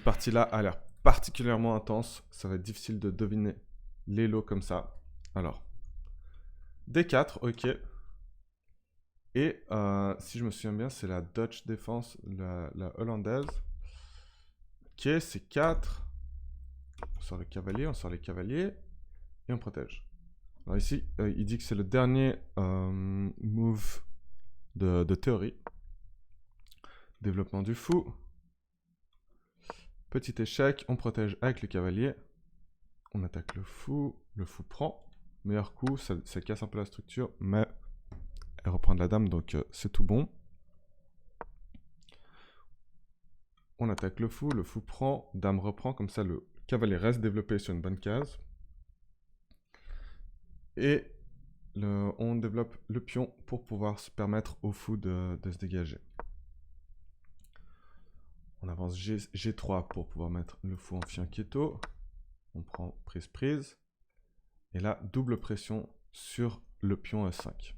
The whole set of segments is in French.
partie-là a l'air particulièrement intense. Ça va être difficile de deviner les lots comme ça. Alors, D4, ok. Et si je me souviens bien, c'est la Dutch Defense, la hollandaise. Ok, c'est 4. On sort les cavaliers, on sort les cavaliers. Et on protège. Alors ici, il dit que c'est le dernier move de théorie. Développement du fou. Petit échec, on protège avec le cavalier. On attaque le fou prend. Meilleur coup, ça casse un peu la structure, mais elle reprend de la dame, donc c'est tout bon. On attaque le fou prend, dame reprend, comme ça le cavalier reste développé sur une bonne case. Et on développe le pion pour pouvoir se permettre au fou de se dégager. On avance G3 pour pouvoir mettre le fou en fianchetto. On prend prise. Et là, double pression sur le pion E5.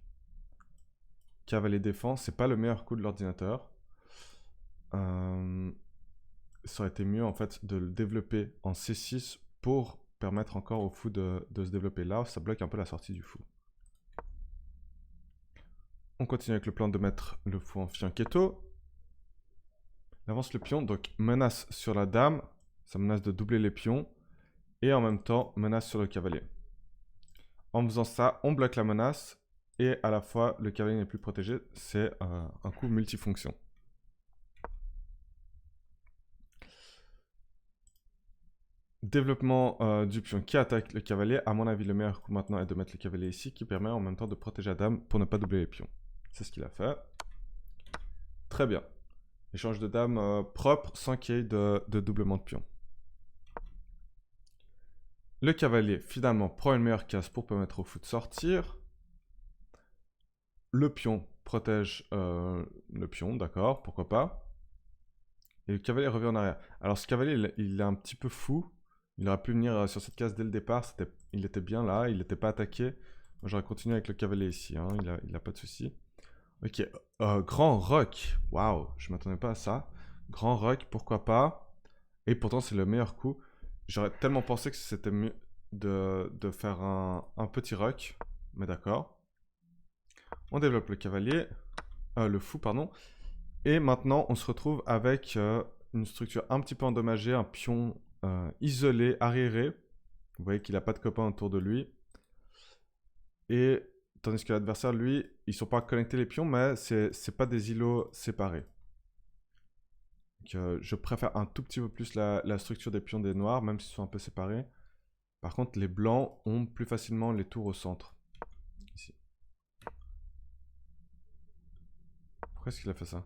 Cavalier défense, c'est pas le meilleur coup de l'ordinateur. Ça aurait été mieux en fait de le développer en C6 pour permettre encore au fou de se développer là. Ça bloque un peu la sortie du fou. On continue avec le plan de mettre le fou en fianchetto. Il avance le pion, donc menace sur la dame. Ça menace de doubler les pions. Et en même temps, menace sur le cavalier. En faisant ça, on bloque la menace. Et à la fois, le cavalier n'est plus protégé. C'est un coup multifonction. Développement du pion qui attaque le cavalier. À mon avis, le meilleur coup maintenant est de mettre le cavalier ici, qui permet en même temps de protéger la dame pour ne pas doubler les pions. C'est ce qu'il a fait. Très bien. Échange de dame propre, sans qu'il y ait de doublement de pion. Le cavalier, finalement, prend une meilleure case pour permettre au fou de sortir. Le pion protège le pion, d'accord, pourquoi pas. Et le cavalier revient en arrière. Alors ce cavalier, il est un petit peu fou. Il aurait pu venir sur cette case dès le départ. Il était bien là, il n'était pas attaqué. Moi j'aurais continué avec le cavalier ici, hein. Il a pas de souci. Ok, grand rock. Waouh, je m'attendais pas à ça. Grand rock, pourquoi pas. Et pourtant c'est le meilleur coup. J'aurais tellement pensé que c'était mieux de faire un petit rock. Mais d'accord. On développe le cavalier. Le fou, pardon. Et maintenant, on se retrouve avec une structure un petit peu endommagée, un pion isolé, arriéré. Vous voyez qu'il n'a pas de copain autour de lui. Et tandis que l'adversaire, lui, ils ne sont pas connectés les pions, mais c'est pas des îlots séparés. Donc, je préfère un tout petit peu plus la structure des pions des noirs, même s'ils sont un peu séparés. Par contre, les blancs ont plus facilement les tours au centre. Ici. Pourquoi est-ce qu'il a fait ça?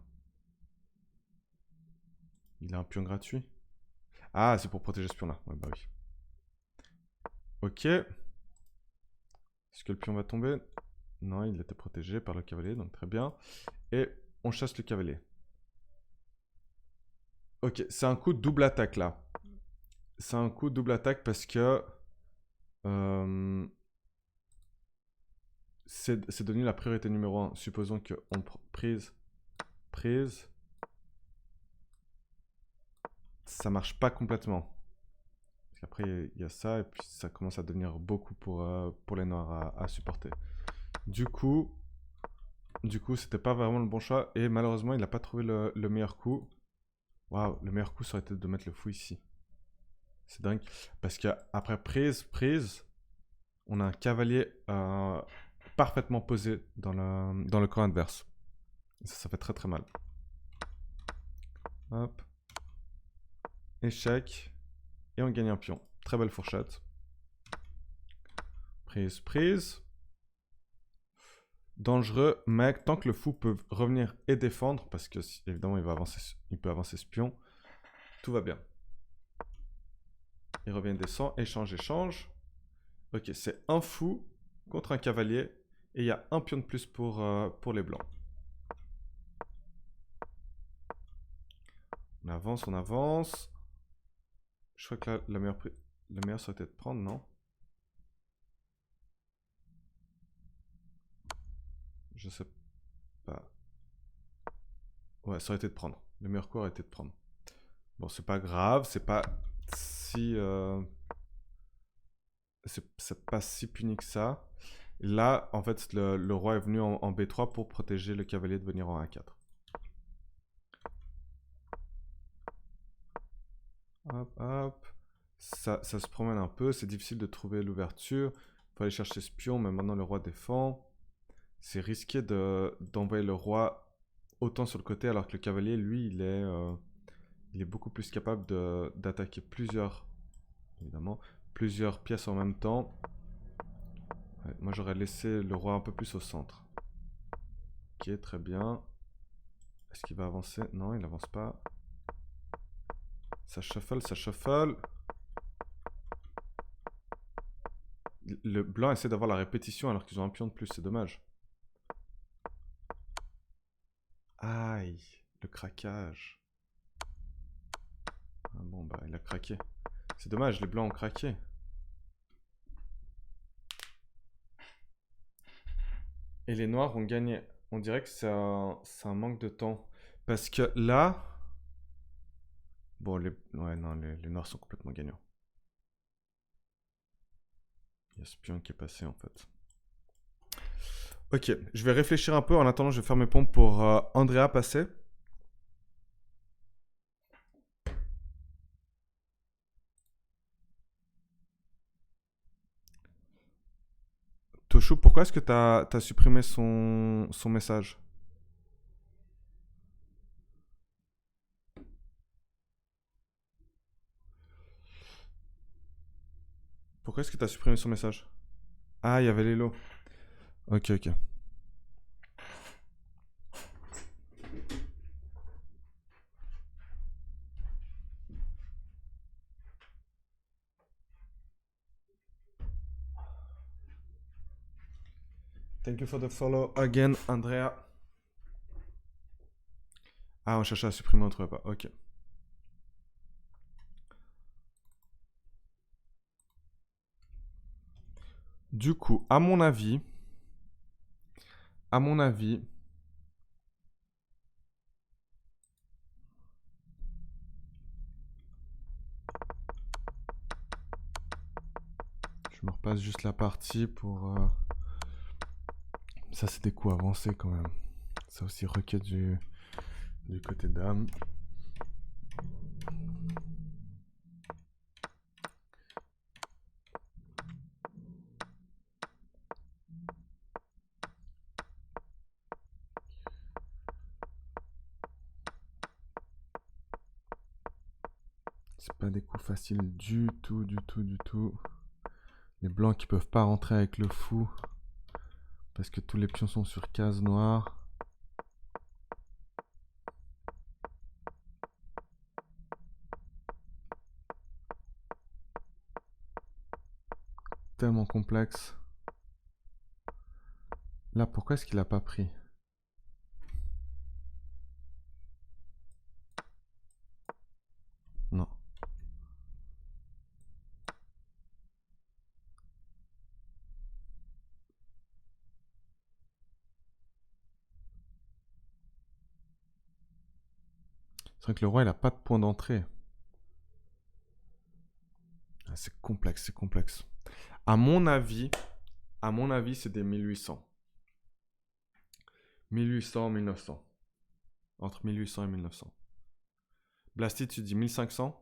Il a un pion gratuit? Ah, c'est pour protéger ce pion-là. Ouais, bah oui. Ok. Est-ce que le pion va tomber? Non, il était protégé par le cavalier, donc très bien. Et on chasse le cavalier. Ok, c'est un coup de double attaque là. C'est un coup de double attaque parce que c'est devenu la priorité numéro 1. Supposons qu'on prise. Ça marche pas complètement. Parce qu'après, il y a ça, et puis ça commence à devenir beaucoup pour les noirs à supporter. Du coup, c'était pas vraiment le bon choix, et malheureusement, il n'a pas trouvé le meilleur coup. Waouh, le meilleur coup, ça aurait été de mettre le fou ici. C'est dingue. Parce qu'après prise, on a un cavalier parfaitement posé dans le camp adverse. Et ça fait très très mal. Hop. Échec. Et on gagne un pion. Très belle fourchette. Prise. Dangereux, mais tant que le fou peut revenir et défendre, parce que évidemment il peut avancer ce pion, tout va bien. Il revient, descend, échange. Ok, c'est un fou contre un cavalier, et il y a un pion de plus pour les blancs. On avance. Je crois que là, le meilleur serait de prendre, non? Je sais pas. Ouais, ça aurait été de prendre. Le meilleur coup aurait été de prendre. Bon, c'est pas grave, c'est pas si... c'est pas si puni que ça. Là, en fait, le roi est venu en B3 pour protéger le cavalier de venir en A4. Hop, hop. Ça se promène un peu, c'est difficile de trouver l'ouverture. Il faut aller chercher ce pion, mais maintenant le roi défend. C'est risqué d'envoyer le roi autant sur le côté, alors que le cavalier, lui, il est beaucoup plus capable d'attaquer évidemment, plusieurs pièces en même temps. Ouais, moi, j'aurais laissé le roi un peu plus au centre. Ok, très bien. Est-ce qu'il va avancer? Non, il n'avance pas. Ça shuffle, ça shuffle. Le blanc essaie d'avoir la répétition alors qu'ils ont un pion de plus, c'est dommage. Aïe, le craquage. Ah bon, bah, il a craqué. C'est dommage, les blancs ont craqué. Et les noirs ont gagné. On dirait que c'est un manque de temps. Parce que là... Bon, ouais, non, les noirs sont complètement gagnants. Il y a ce pion qui est passé, en fait. Ok, je vais réfléchir un peu. En attendant, je vais faire mes pompes pour Andrea passer. Toshu, pourquoi est-ce que t'as supprimé son message? Pourquoi est-ce que t'as supprimé son message? Ah, il y avait les lots. Ok, ok. Thank you for the follow again, Andrea. Ah, on cherchait à supprimer, on ne trouvait pas. Ok. Du coup, à mon avis, je me repasse juste la partie pour... Ça, c'est des coups avancés quand même. Ça aussi, requête du côté dame. C'est pas des coups faciles du tout, du tout, du tout. Les blancs qui peuvent pas rentrer avec le fou. Parce que tous les pions sont sur case noire. Tellement complexe. Là, pourquoi est-ce qu'il a pas pris? Non. C'est vrai que le roi, il a pas de point d'entrée. Ah, c'est complexe, c'est complexe. À mon avis, c'est des 1800. 1800, 1900. Entre 1800 et 1900. Blasty, tu dis 1500?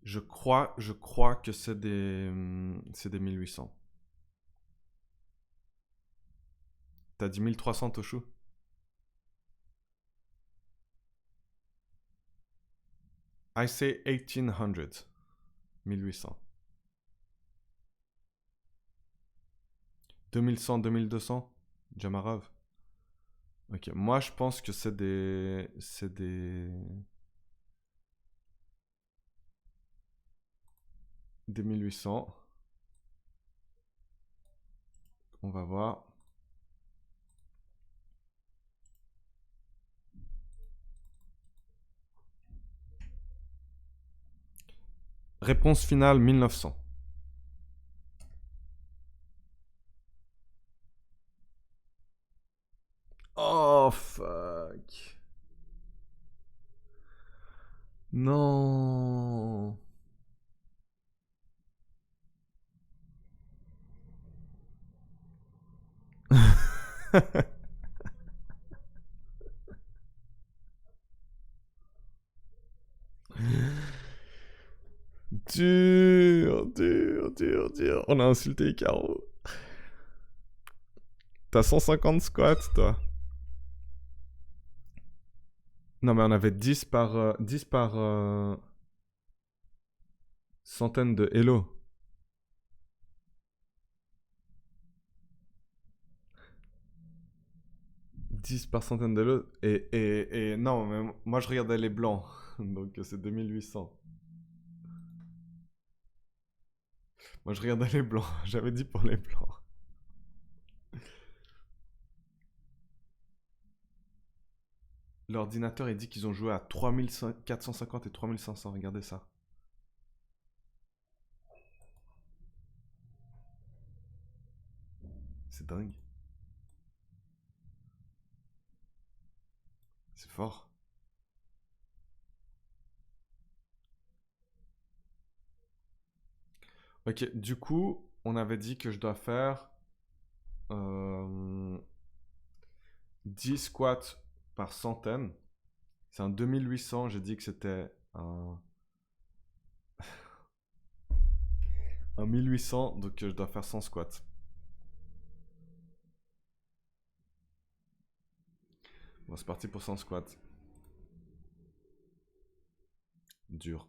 Je crois que c'est des 1800. T'as dit 1300, Toshu? I say 1800. 1800. 2100, 2200? Jamarov? Ok, moi je pense que c'est des... des 1800. On va voir. Réponse finale 1900. Oh fuck. Non. Dur, dur, dur, dur. On a insulté Icaro. T'as 150 squats, toi. Non, mais on avait 10 par centaine de Hello. 10 par centaine de Hello. Et non, mais moi je regardais les blancs. Donc c'est 2800. Moi je regardais les blancs. J'avais dit pour les blancs. L'ordinateur, il dit qu'ils ont joué à 3450 et 3500. Regardez ça. C'est dingue. C'est fort. Ok, du coup, on avait dit que je dois faire euh, 10 squats par centaine. C'est un 2800. J'ai dit que c'était un 1800. Donc je dois faire 100 squats. Bon, c'est parti pour 100 squats. Dur.